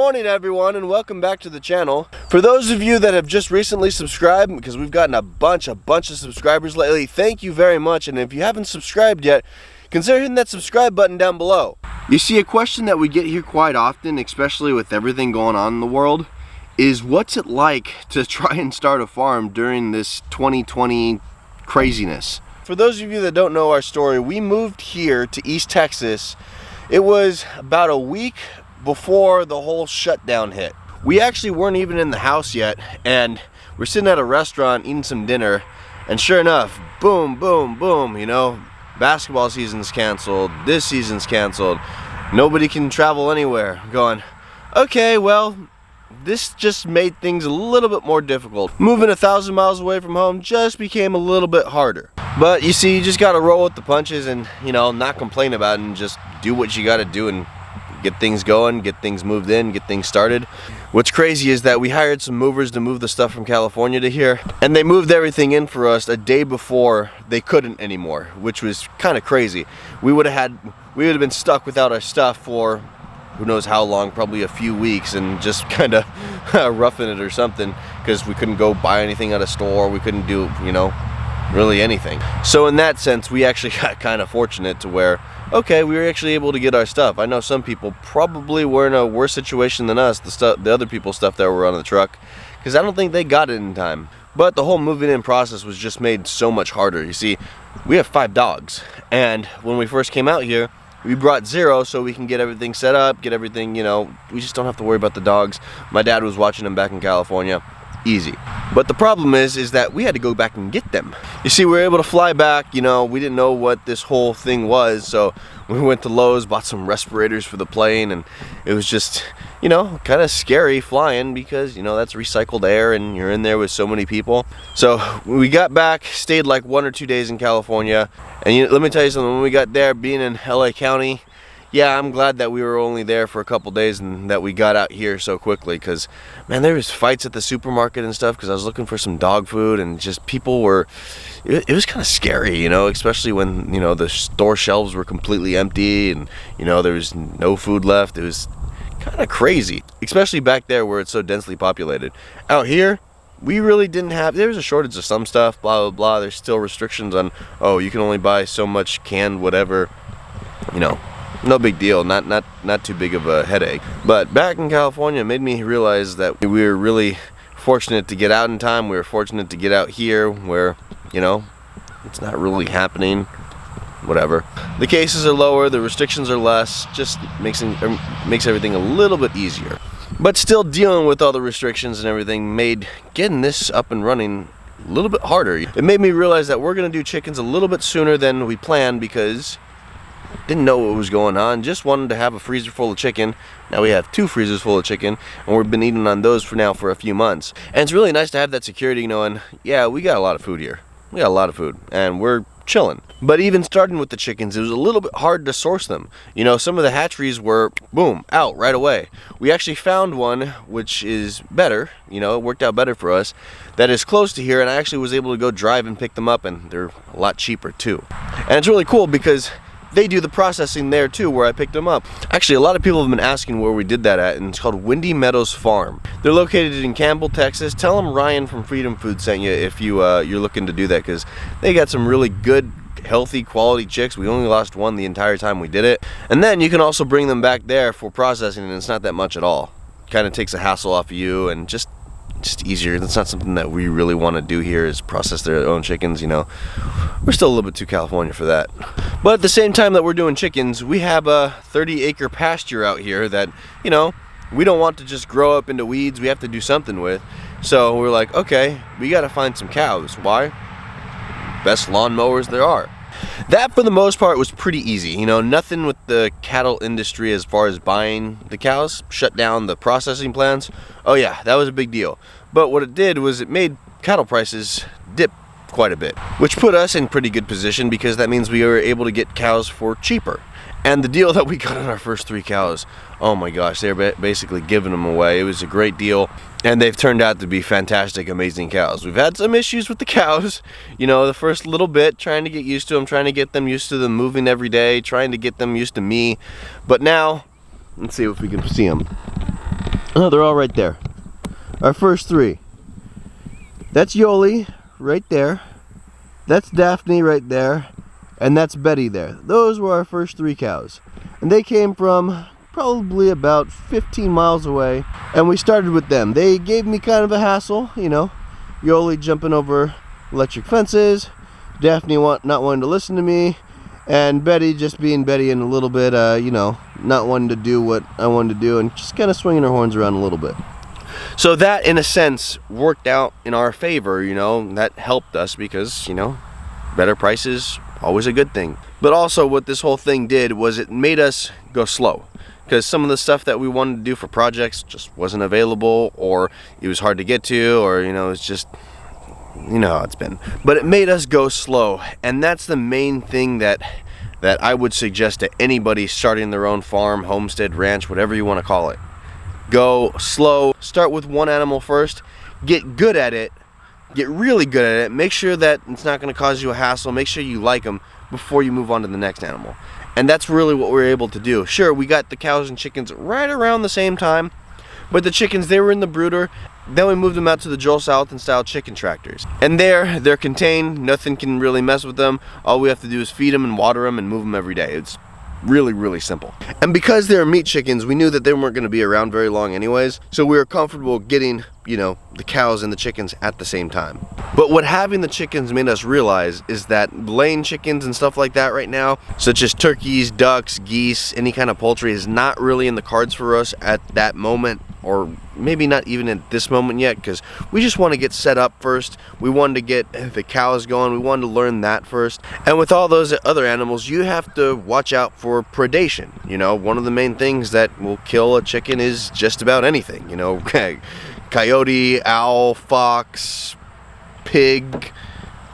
morning everyone, and welcome back to the channel. For those of you that have just recently subscribed, because we've gotten a bunch of subscribers lately, thank you very much. And if you haven't subscribed yet, consider hitting that subscribe button down below. You see, a question that we get here quite often, especially with everything going on in the world, is what's it like to try and start a farm during this 2020 craziness? For those of you that don't know our story, we moved here to East Texas. It was about a week before the whole shutdown hit. We actually weren't even in the house yet, and we're sitting at a restaurant eating some dinner, and sure enough, boom, boom, boom, you know, basketball season's canceled, this season's canceled, nobody can travel anywhere. Going, okay, well, this just made things a little bit more difficult. Moving 1,000 miles away from home just became a little bit harder. But you see, you just gotta roll with the punches and, you know, not complain about it and just do what you gotta do and get things going, get things moved in, get things started. What's crazy is that we hired some movers to move the stuff from California to here, and they moved everything in for us a day before they couldn't anymore, which was kind of crazy. We would have been stuck without our stuff for who knows how long, probably a few weeks, and just kind of roughing it or something, because we couldn't go buy anything at a store, we couldn't do, you know, really anything. So in that sense, we actually got kind of fortunate to where, okay, we were actually able to get our stuff. I know some people probably were in a worse situation than us, the other people's stuff that were on the truck, because I don't think they got it in time. But the whole moving in process was just made so much harder. You see, we have 5 dogs, and when we first came out here, we brought 0 so we can get everything set up, get everything, you know, we just don't have to worry about the dogs. My dad was watching them back in California. Easy. But the problem is that we had to go back and get them. You see, we were able to fly back, you know, we didn't know what this whole thing was, so we went to Lowe's, bought some respirators for the plane, and it was just, you know, kind of scary flying because, you know, that's recycled air and you're in there with so many people. So we got back, stayed like 1 or 2 days in California, and let me tell you something, when we got there, being in LA County, yeah, I'm glad that we were only there for a couple days and that we got out here so quickly, because, man, there was fights at the supermarket and stuff because I was looking for some dog food, and just people were, it was kind of scary, you know, especially when, you know, the store shelves were completely empty and, you know, there was no food left. It was kind of crazy, especially back there where it's so densely populated. Out here, we really didn't have, there was a shortage of some stuff, blah, blah, blah. There's still restrictions on, oh, you can only buy so much canned whatever, you know. No big deal, not too big of a headache. But back in California, it made me realize that we were really fortunate to get out in time. We were fortunate to get out here where, you know, it's not really happening, whatever. The cases are lower, the restrictions are less, just makes everything a little bit easier. But still, dealing with all the restrictions and everything made getting this up and running a little bit harder. It made me realize that we're gonna do chickens a little bit sooner than we planned because didn't know what was going on, just wanted to have a freezer full of chicken. Now we have 2 freezers full of chicken, and we've been eating on those for a few months. And it's really nice to have that security knowing, yeah, we got a lot of food here. We got a lot of food, and we're chilling. But even starting with the chickens, it was a little bit hard to source them. You know, some of the hatcheries were, boom, out right away. We actually found one, which is better, you know, it worked out better for us, that is close to here, and I actually was able to go drive and pick them up, and they're a lot cheaper too. And it's really cool because they do the processing there too, where I picked them up. Actually, a lot of people have been asking where we did that at, and it's called Windy Meadows Farm. They're located in Campbell, Texas. Tell them Ryan from Freedom Food sent you if you're looking to do that, because they got some really good, healthy, quality chicks. We only lost 1 the entire time we did it. And then you can also bring them back there for processing, and it's not that much at all. Kind of takes a hassle off of you and just easier. That's not something that we really want to do here, is process their own chickens, you know. We're still a little bit too California for that. But at the same time that we're doing chickens, we have a 30-acre pasture out here that, you know, we don't want to just grow up into weeds. We have to do something with. So we're like, okay, we got to find some cows. Why? Best lawnmowers there are. That, for the most part, was pretty easy. You know, nothing with the cattle industry as far as buying the cows, shut down the processing plants. Oh yeah, that was a big deal. But what it did was it made cattle prices dip quite a bit, which put us in pretty good position because that means we were able to get cows for cheaper. And the deal that we got on our first 3 cows, oh my gosh, they were basically giving them away. It was a great deal, and they've turned out to be fantastic, amazing cows. We've had some issues with the cows, you know, the first little bit, trying to get used to them, trying to get them used to them moving every day, trying to get them used to me. But now, let's see if we can see them. Oh, they're all right there. Our first three. That's Yoli right there. That's Daphne right there. And that's Betty there. Those were our first three cows. And they came from probably about 15 miles away. And we started with them. They gave me kind of a hassle, you know. Yoli jumping over electric fences. Daphne not wanting to listen to me. And Betty just being Betty and a little bit, you know, not wanting to do what I wanted to do and just kind of swinging her horns around a little bit. So that, in a sense, worked out in our favor, you know. That helped us because, you know, better prices, always a good thing. But also what this whole thing did was it made us go slow. Because some of the stuff that we wanted to do for projects just wasn't available, or it was hard to get to, or, you know, it's just, you know how it's been. But it made us go slow, and that's the main thing that I would suggest to anybody starting their own farm, homestead, ranch, whatever you want to call it. Go slow, start with one animal first, get good at it, get really good at it, make sure that it's not going to cause you a hassle, make sure you like them before you move on to the next animal. And that's really what we're able to do. Sure, we got the cows and chickens right around the same time, but the chickens, they were in the brooder. Then we moved them out to the Joel Salatin style chicken tractors. And there, they're contained, nothing can really mess with them. All we have to do is feed them and water them and move them every day. It's really, really simple. And because they're meat chickens, we knew that they weren't going to be around very long anyways, so we were comfortable getting, you know, the cows and the chickens at the same time. But what having the chickens made us realize is that laying chickens and stuff like that right now, such as turkeys, ducks, geese, any kind of poultry, is not really in the cards for us at that moment, or maybe not even at this moment yet, because we just want to get set up first. We wanted to get the cows going. We wanted to learn that first. And with all those other animals, you have to watch out for predation. You know, one of the main things that will kill a chicken is just about anything. You know, coyote, owl, fox, pig,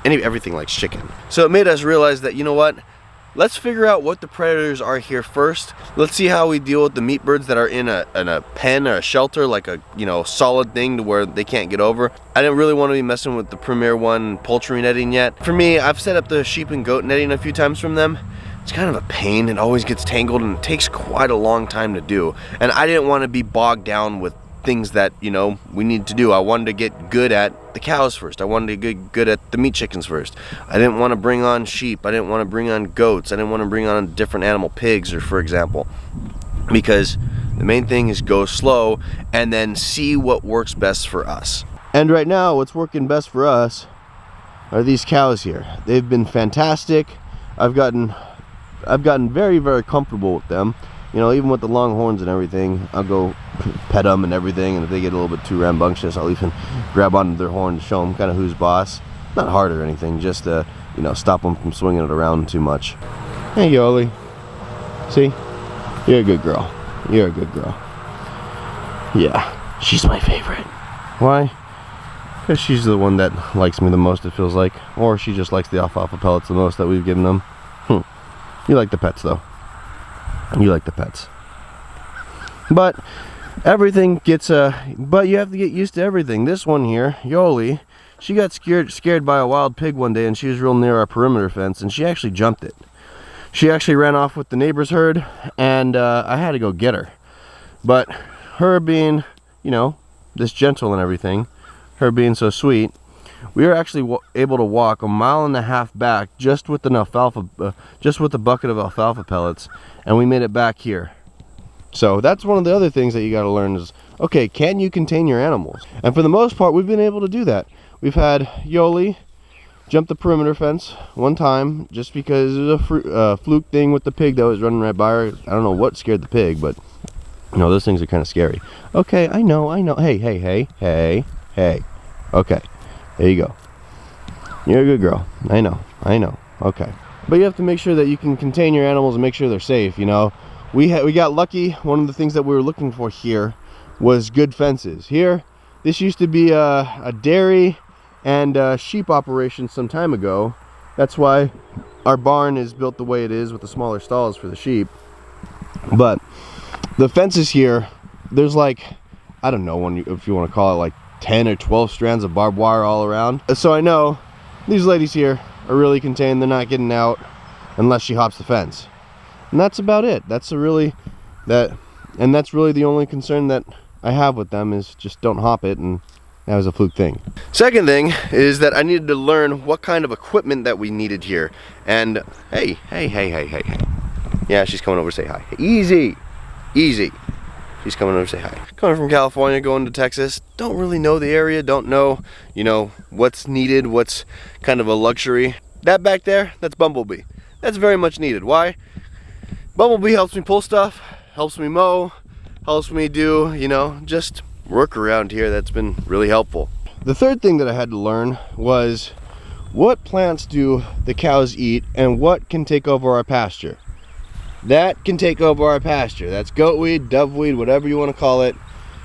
everything likes chicken. So it made us realize that, you know what? Let's figure out what the predators are here first. Let's see how we deal with the meat birds that are in a pen or a shelter, like a, you know, solid thing to where they can't get over. I didn't really want to be messing with the Premier One poultry netting yet. For me, I've set up the sheep and goat netting a few times from them. It's kind of a pain. It always gets tangled and it takes quite a long time to do. And I didn't want to be bogged down with things that, you know, we need to do. I wanted to get good at the cows first. I wanted to get good at the meat chickens first. I didn't want to bring on sheep. I didn't want to bring on goats. I didn't want to bring on different animal, pigs, or for example, because the main thing is go slow and then see what works best for us. And right now, what's working best for us are these cows here. They've been fantastic. I've gotten very, very comfortable with them. You know, even with the long horns and everything, I'll go pet them and everything, and if they get a little bit too rambunctious, I'll even grab onto their horn to show them kind of who's boss. Not hard or anything, just to, you know, stop them from swinging it around too much. Hey, Yoli. See? You're a good girl. You're a good girl. Yeah, she's my favorite. Why? Because she's the one that likes me the most, it feels like. Or she just likes the alfalfa pellets the most that we've given them. You like the pets, though. You like the pets. But everything gets but you have to get used to everything. This one here, Yoli, she got scared by a wild pig one day, and she was real near our perimeter fence, and she actually jumped it. She actually ran off with the neighbor's herd, and I had to go get her. But her being, you know, this gentle and everything, her being so sweet, we were actually able to walk 1.5 miles back just with an alfalfa, just with a bucket of alfalfa pellets, and we made it back here. So that's one of the other things that you got to learn is, okay, can you contain your animals? And for the most part, we've been able to do that. We've had Yoli jump the perimeter fence one time just because it was a fluke thing with the pig that was running right by her. I don't know what scared the pig, but you know, those things are kind of scary. Okay, I know. Hey. Okay. There you go. You're a good girl. I know. Okay. But you have to make sure that you can contain your animals and make sure they're safe, you know. We got lucky. One of the things that we were looking for here was good fences. Here, this used to be a dairy and sheep operation some time ago. That's why our barn is built the way it is with the smaller stalls for the sheep. But the fences here, there's like, I don't know if you want to call it like 10 or 12 strands of barbed wire all around. So I know these ladies here are really contained. They're not getting out unless she hops the fence. And that's about it. That's really the only concern that I have with them is just don't hop it, and that was a fluke thing. Second thing is that I needed to learn what kind of equipment that we needed here. And hey. Yeah, she's coming over to say hi. Easy. She's coming over to say hi. Coming from California, going to Texas, don't really know the area, don't know, you know, what's needed, what's kind of a luxury. That back there, that's Bumblebee. That's very much needed. Why? Bumblebee helps me pull stuff, helps me mow, helps me do, you know, just work around here. That's been really helpful. The third thing that I had to learn was what plants do the cows eat and what can take over our pasture. That can take over our pasture. That's goatweed, doveweed, whatever you want to call it.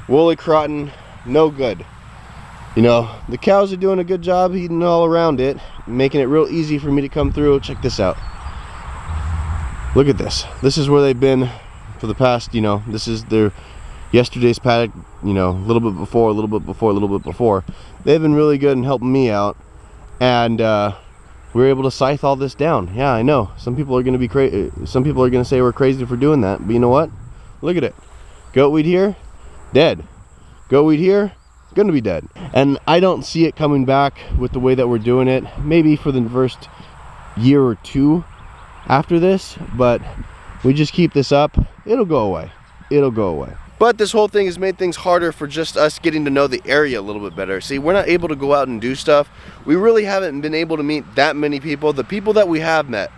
Woolly croton, no good. You know, the cows are doing a good job eating all around it, making it real easy for me to come through. Check this out. Look at this. This is where they've been for the past, you know, this is their yesterday's paddock, you know, a little bit before, a little bit before, a little bit before. They've been really good in helping me out, and we were able to scythe all this down. Yeah, I know. Some people are going to be crazy. Some people are going to say we're crazy for doing that. But you know what? Look at it. Goatweed here, dead. Goatweed here, going to be dead. And I don't see it coming back with the way that we're doing it. Maybe for the first year or two after this. But we just keep this up. It'll go away. It'll go away. But this whole thing has made things harder for just us getting to know the area a little bit better. See, we're not able to go out and do stuff. We really haven't been able to meet that many people. The people that we have met,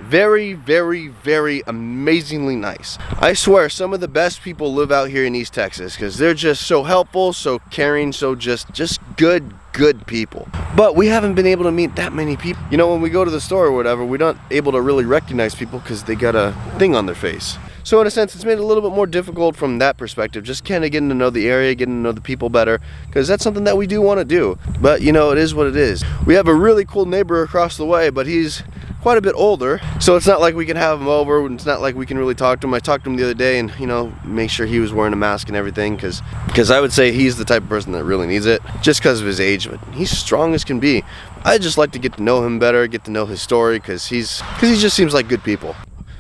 very, very, very amazingly nice. I swear, some of the best people live out here in East Texas because they're just so helpful, so caring, so just good people. But we haven't been able to meet that many people. You know, when we go to the store or whatever, we're not able to really recognize people because they got a thing on their face. So in a sense, it's made it a little bit more difficult from that perspective, just kind of getting to know the area, getting to know the people better, because that's something that we do want to do. But you know, it is what it is. We have a really cool neighbor across the way, but he's quite a bit older, so it's not like we can have him over, and it's not like we can really talk to him. I talked to him the other day and, you know, make sure he was wearing a mask and everything, because I would say he's the type of person that really needs it, just because of his age, but he's strong as can be. I'd just like to get to know him better, get to know his story, because he just seems like good people.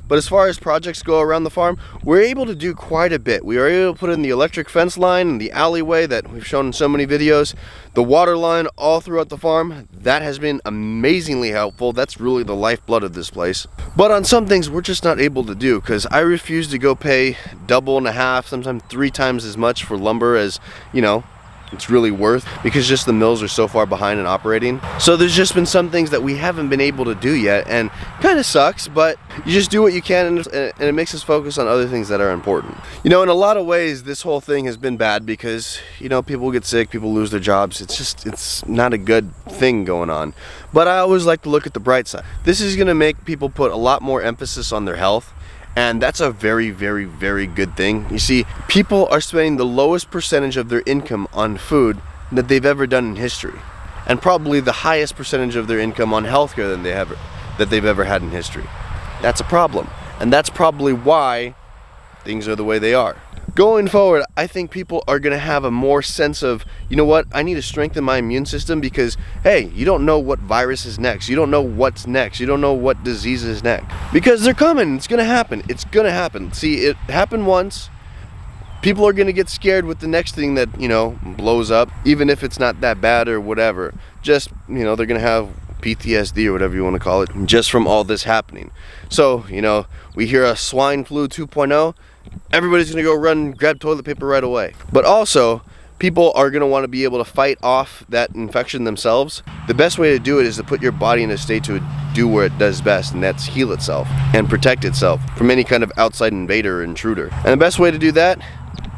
But as far as projects go around the farm, we're able to do quite a bit. We are able to put in the electric fence line and the alleyway that we've shown in so many videos, the water line all throughout the farm. That has been amazingly helpful. That's really the lifeblood of this place. But on some things we're just not able to do, because I refuse to go pay double and a half, sometimes 3 times as much for lumber as, you know, it's really worth, because just the mills are so far behind in operating. So there's just been some things that we haven't been able to do yet, and kind of sucks, but you just do what you can, and it makes us focus on other things that are important. You know, in a lot of ways this whole thing has been bad because, you know, people get sick, people lose their jobs. It's not a good thing going on. But I always like to look at the bright side. This is going to make people put a lot more emphasis on their health. And that's a very, very, very good thing. You see, people are spending the lowest percentage of their income on food that they've ever done in history. And probably the highest percentage of their income on healthcare that they've ever had in history. That's a problem. And that's probably why things are the way they are. Going forward, I think people are going to have a more sense of, you know what, I need to strengthen my immune system, because, hey, you don't know what virus is next. You don't know what's next. You don't know what disease is next. Because they're coming. It's going to happen. It's going to happen. See, it happened once. People are going to get scared with the next thing that, you know, blows up, even if it's not that bad or whatever. Just, you know, they're going to have PTSD or whatever you want to call it, just from all this happening. So, you know, we hear a swine flu 2.0. Everybody's gonna go run and grab toilet paper right away. But also, people are gonna want to be able to fight off that infection themselves. The best way to do it is to put your body in a state to do what it does best, and that's heal itself and protect itself from any kind of outside invader or intruder. And the best way to do that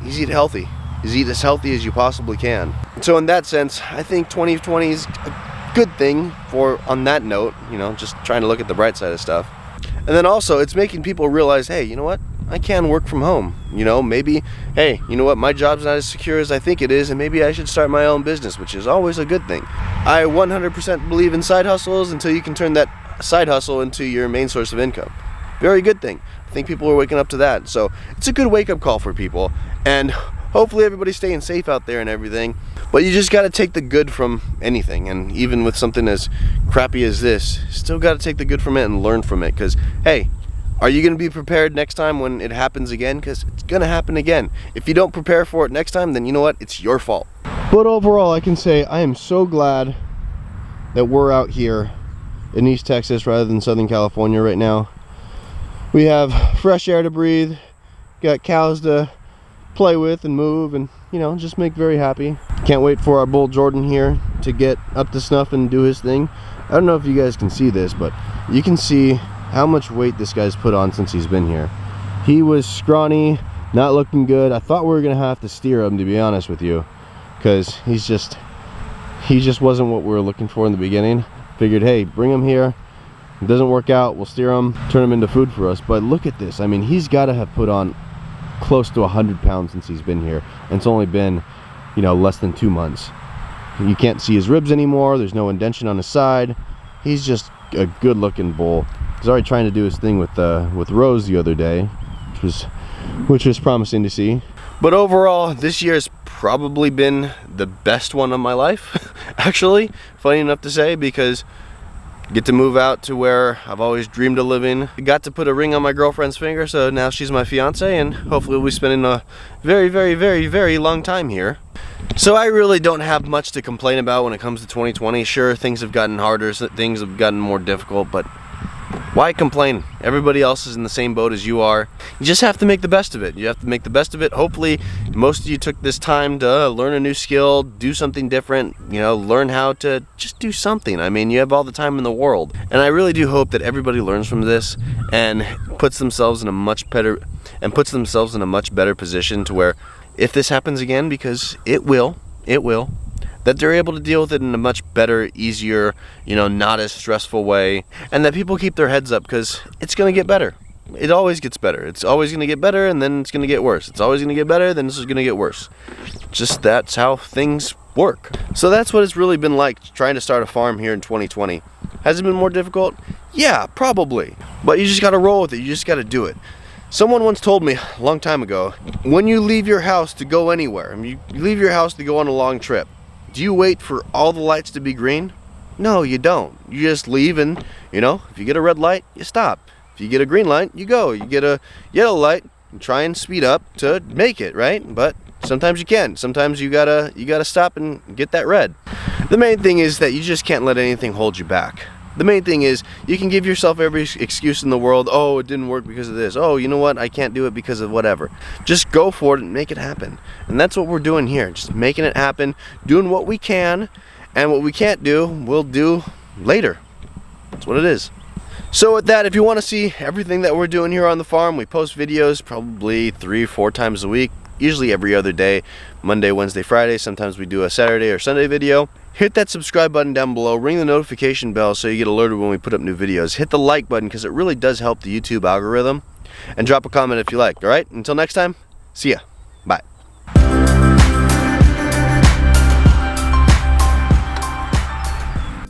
is eat healthy. Is eat as healthy as you possibly can. So in that sense, I think 2020 is a good thing on that note, you know, just trying to look at the bright side of stuff. And then also, it's making people realize, hey, you know what? I can work from home. You know, maybe, hey, you know what, my job's not as secure as I think it is, and maybe I should start my own business, which is always a good thing. I 100% believe in side hustles until you can turn that side hustle into your main source of income. Very good thing. I think people are waking up to that. So it's a good wake-up call for people, and hopefully everybody's staying safe out there and everything. But you just got to take the good from anything, and even with something as crappy as this, still got to take the good from it and learn from it, because, hey, Are you going to be prepared next time when it happens again? Because it's going to happen again. If you don't prepare for it next time, then you know what? It's your fault. But overall, I can say I am so glad that we're out here in East Texas rather than Southern California right now. We have fresh air to breathe, got cows to play with and move and, you know, just make very happy. Can't wait for our bull Jordan here to get up to snuff and do his thing. I don't know if you guys can see this, but you can see how much weight this guy's put on since he's been here. He was scrawny, not looking good. I thought we were gonna have to steer him, to be honest with you, because he just wasn't what we were looking for in the beginning. Figured, hey, bring him here. If it doesn't work out, we'll steer him, turn him into food for us. But look at this. I mean, he's got to have put on close to 100 pounds since he's been here, and it's only been, you know, less than 2 months. You can't see his ribs anymore. There's no indentation on his side. He's just a good looking bull. He's already trying to do his thing with Rose the other day, which was promising to see. But overall, this year has probably been the best one of my life. Actually, funny enough to say, because I get to move out to where I've always dreamed of living. I got to put a ring on my girlfriend's finger, so now she's my fiance, and hopefully we'll be spending a very, very, very, very long time here. So I really don't have much to complain about when it comes to 2020. Sure, things have gotten harder, things have gotten more difficult, but why complain? Everybody else is in the same boat as you are. You just have to make the best of it. You have to make the best of it. Hopefully, most of you took this time to learn a new skill, do something different, you know, learn how to just do something. I mean, you have all the time in the world. And I really do hope that everybody learns from this and puts themselves in a much better position to where if this happens again, because it will, that they're able to deal with it in a much better, easier, you know, not as stressful way, and that people keep their heads up, because it's going to get better. It always gets better. It's always going to get better, and then it's going to get worse. It's always going to get better, then this is going to get worse. Just that's how things work. So that's what it's really been like trying to start a farm here in 2020. Has it been more difficult? Yeah, probably. But you just got to roll with it. You just got to do it. Someone once told me a long time ago, when you leave your house to go anywhere, I mean, you leave your house to go on a long trip, do you wait for all the lights to be green? No, you don't. You just leave, and, you know, if you get a red light, you stop. If you get a green light, you go. You get a yellow light, you try and speed up to make it, right? But sometimes you can. Sometimes you gotta stop and get that red. The main thing is that you just can't let anything hold you back. The main thing is you can give yourself every excuse in the world. Oh, it didn't work because of this. Oh, you know what? I can't do it because of whatever. Just go for it and make it happen. And that's what we're doing here. Just making it happen, doing what we can, and what we can't do, we'll do later. That's what it is. So with that, if you want to see everything that we're doing here on the farm, we post videos probably 3 or 4 times a week, usually every other day, Monday, Wednesday, Friday. Sometimes we do a Saturday or Sunday video. Hit that subscribe button down below, ring the notification bell so you get alerted when we put up new videos. Hit the like button because it really does help the YouTube algorithm. And drop a comment if you like, alright? Until next time, see ya.